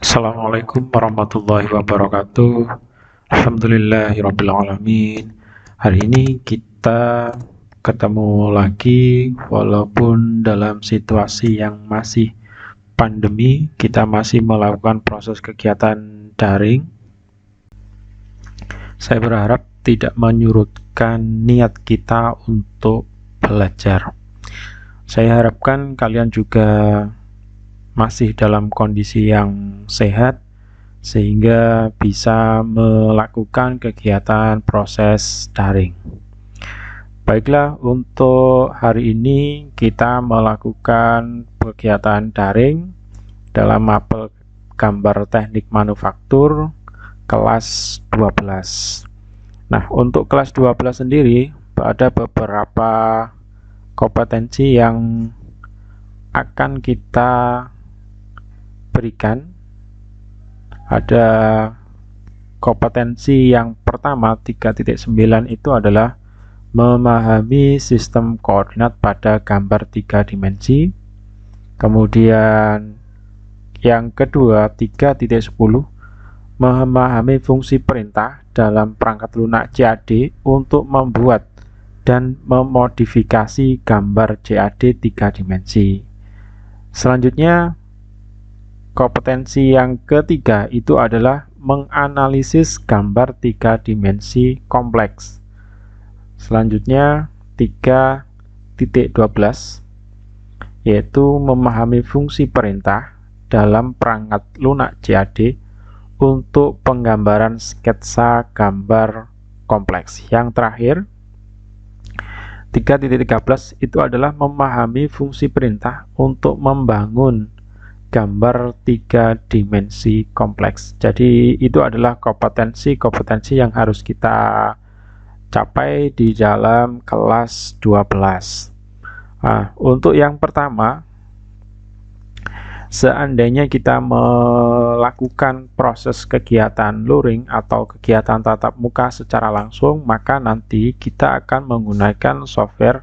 Assalamualaikum warahmatullahi wabarakatuh. Alhamdulillahirrabbilalamin. Hari ini kita ketemu lagi walaupun dalam situasi yang masih pandemi, kita masih melakukan proses kegiatan daring. Saya berharap tidak menyurutkan niat kita untuk belajar. Saya harapkan kalian juga masih dalam kondisi yang sehat sehingga bisa melakukan kegiatan proses daring. Baiklah, untuk hari ini kita melakukan kegiatan daring dalam mapel gambar teknik manufaktur kelas 12. Nah, untuk kelas 12 sendiri ada beberapa kompetensi yang akan kita berikan. Ada kompetensi yang pertama 3.9 itu adalah memahami sistem koordinat pada gambar 3 dimensi. Kemudian yang kedua 3.10 memahami fungsi perintah dalam perangkat lunak CAD untuk membuat dan memodifikasi gambar CAD 3 dimensi. Selanjutnya kompetensi yang ketiga itu adalah menganalisis gambar 3 dimensi kompleks. Selanjutnya 3.12 yaitu memahami fungsi perintah dalam perangkat lunak CAD untuk penggambaran sketsa gambar kompleks. Yang terakhir 3.13 itu adalah memahami fungsi perintah untuk membangun gambar 3 dimensi kompleks. Jadi itu adalah kompetensi yang harus kita capai di dalam kelas 12. Nah, untuk yang pertama, seandainya kita melakukan proses kegiatan luring atau kegiatan tatap muka secara langsung, maka nanti kita akan menggunakan software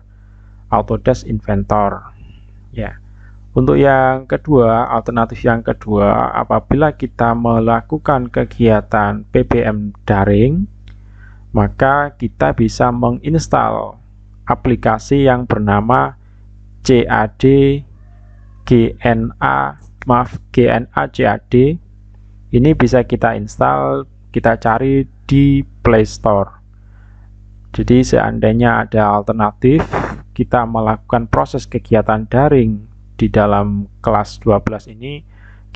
Autodesk Inventor. Ya. Untuk yang kedua, alternatif yang kedua, apabila kita melakukan kegiatan PBM daring, maka kita bisa menginstal aplikasi yang bernama CAD GNA CAD. Ini bisa kita install, kita cari di Play Store. Jadi seandainya ada alternatif kita melakukan proses kegiatan daring di dalam kelas 12 ini,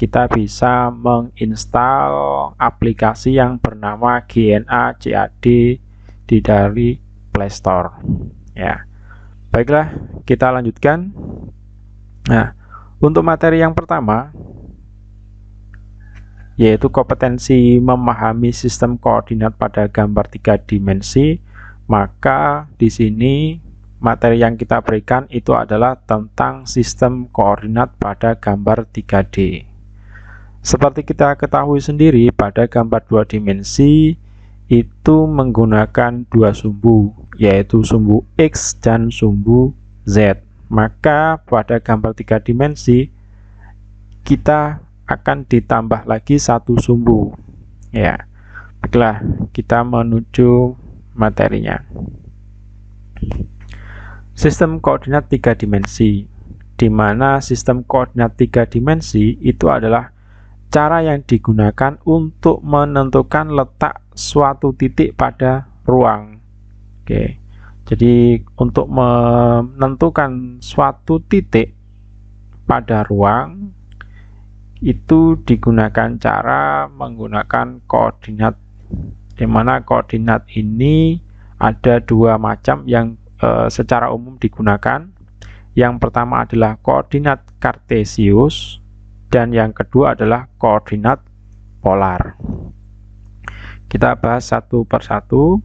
kita bisa menginstal aplikasi yang bernama GNA CAD di dari Play Store. Ya. Baiklah, kita lanjutkan. Nah, untuk materi yang pertama yaitu kompetensi memahami sistem koordinat pada gambar 3 dimensi, maka di sini materi yang kita berikan itu adalah tentang sistem koordinat pada gambar 3D. Seperti kita ketahui sendiri, pada gambar 2 dimensi itu menggunakan dua sumbu, yaitu sumbu X dan sumbu Z. Maka pada gambar 3 dimensi kita akan ditambah lagi satu sumbu. Ya, baiklah, kita menuju materinya. Sistem koordinat 3 dimensi, di mana sistem koordinat 3 dimensi itu adalah cara yang digunakan untuk menentukan letak suatu titik pada ruang. Oke. Jadi untuk menentukan suatu titik pada ruang itu digunakan cara menggunakan koordinat, di mana koordinat ini ada dua macam yang secara umum digunakan. Yang pertama adalah koordinat kartesius dan yang kedua adalah koordinat polar. Kita bahas satu persatu.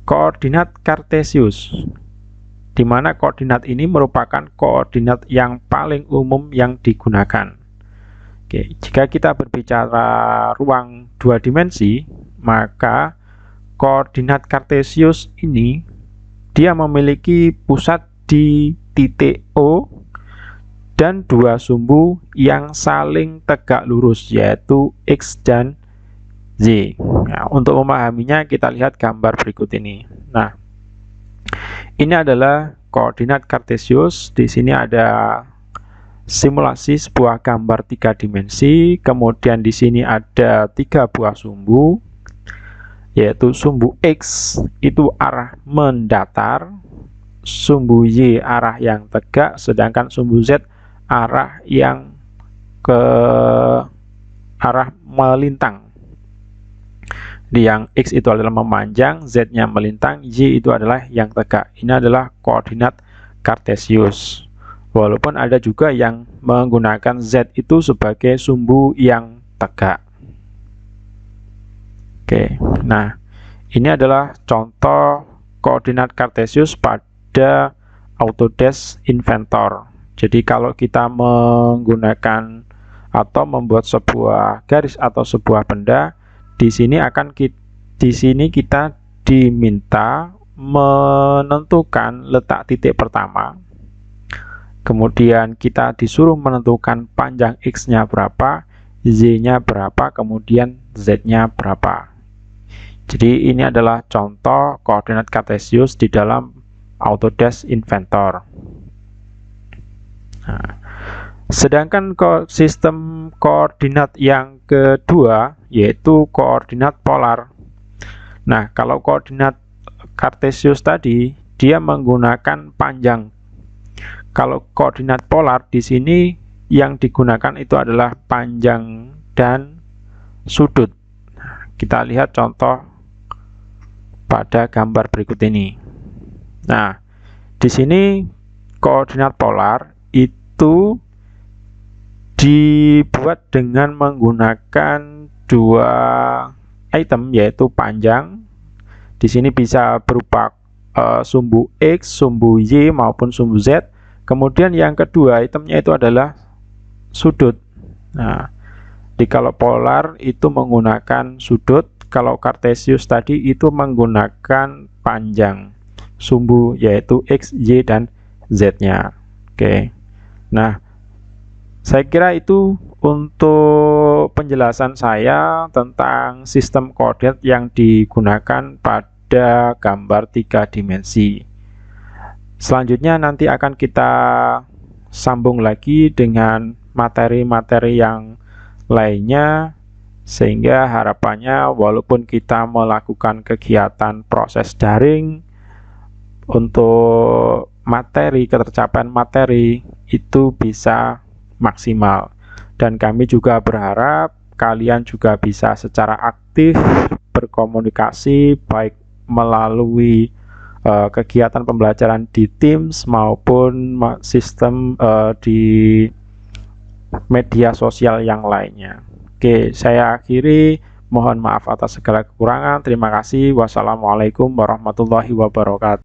Koordinat kartesius, di mana koordinat ini merupakan koordinat yang paling umum yang digunakan. Oke, jika kita berbicara ruang 2 dimensi, maka koordinat kartesius ini dia memiliki pusat di titik O dan dua sumbu yang saling tegak lurus, yaitu X dan Y. Nah, untuk memahaminya kita lihat gambar berikut ini. Nah, ini adalah koordinat kartesius. Di sini ada simulasi sebuah gambar 3 dimensi. Kemudian di sini ada 3 buah sumbu, yaitu sumbu X itu arah mendatar, sumbu Y arah yang tegak, sedangkan sumbu Z arah yang ke arah melintang. Yang X itu adalah memanjang, Z-nya melintang, Y itu adalah yang tegak. Ini adalah koordinat kartesius. Walaupun ada juga yang menggunakan Z itu sebagai sumbu yang tegak. Oke, nah ini adalah contoh koordinat kartesius pada Autodesk Inventor. Jadi kalau kita menggunakan atau membuat sebuah garis atau sebuah benda, di sini kita diminta menentukan letak titik pertama. Kemudian kita disuruh menentukan panjang X-nya berapa, Y-nya berapa, kemudian Z-nya berapa. Jadi ini adalah contoh koordinat kartesius di dalam Autodesk Inventor. Nah, sedangkan sistem koordinat yang kedua yaitu koordinat polar. Nah, kalau koordinat kartesius tadi dia menggunakan panjang. Kalau koordinat polar di sini yang digunakan itu adalah panjang dan sudut. Kita lihat contoh pada gambar berikut ini. Nah, di sini koordinat polar itu dibuat dengan menggunakan dua item, yaitu panjang. Di sini bisa berupa sumbu X, sumbu Y maupun sumbu Z. Kemudian yang kedua itemnya itu adalah sudut. Nah, kalau polar itu menggunakan sudut, kalau kartesius tadi itu menggunakan panjang sumbu, yaitu X, Y, dan Z-nya. Oke. Nah, saya kira itu untuk penjelasan saya tentang sistem koordinat yang digunakan pada gambar 3 dimensi. Selanjutnya nanti akan kita sambung lagi dengan materi-materi yang lainnya, sehingga harapannya walaupun kita melakukan kegiatan proses daring, untuk ketercapaian materi itu bisa maksimal. Dan kami juga berharap kalian juga bisa secara aktif berkomunikasi baik melalui kegiatan pembelajaran di Teams maupun sistem di media sosial yang lainnya. Oke, saya akhiri. Mohon maaf atas segala kekurangan. Terima kasih. Wassalamualaikum warahmatullahi wabarakatuh.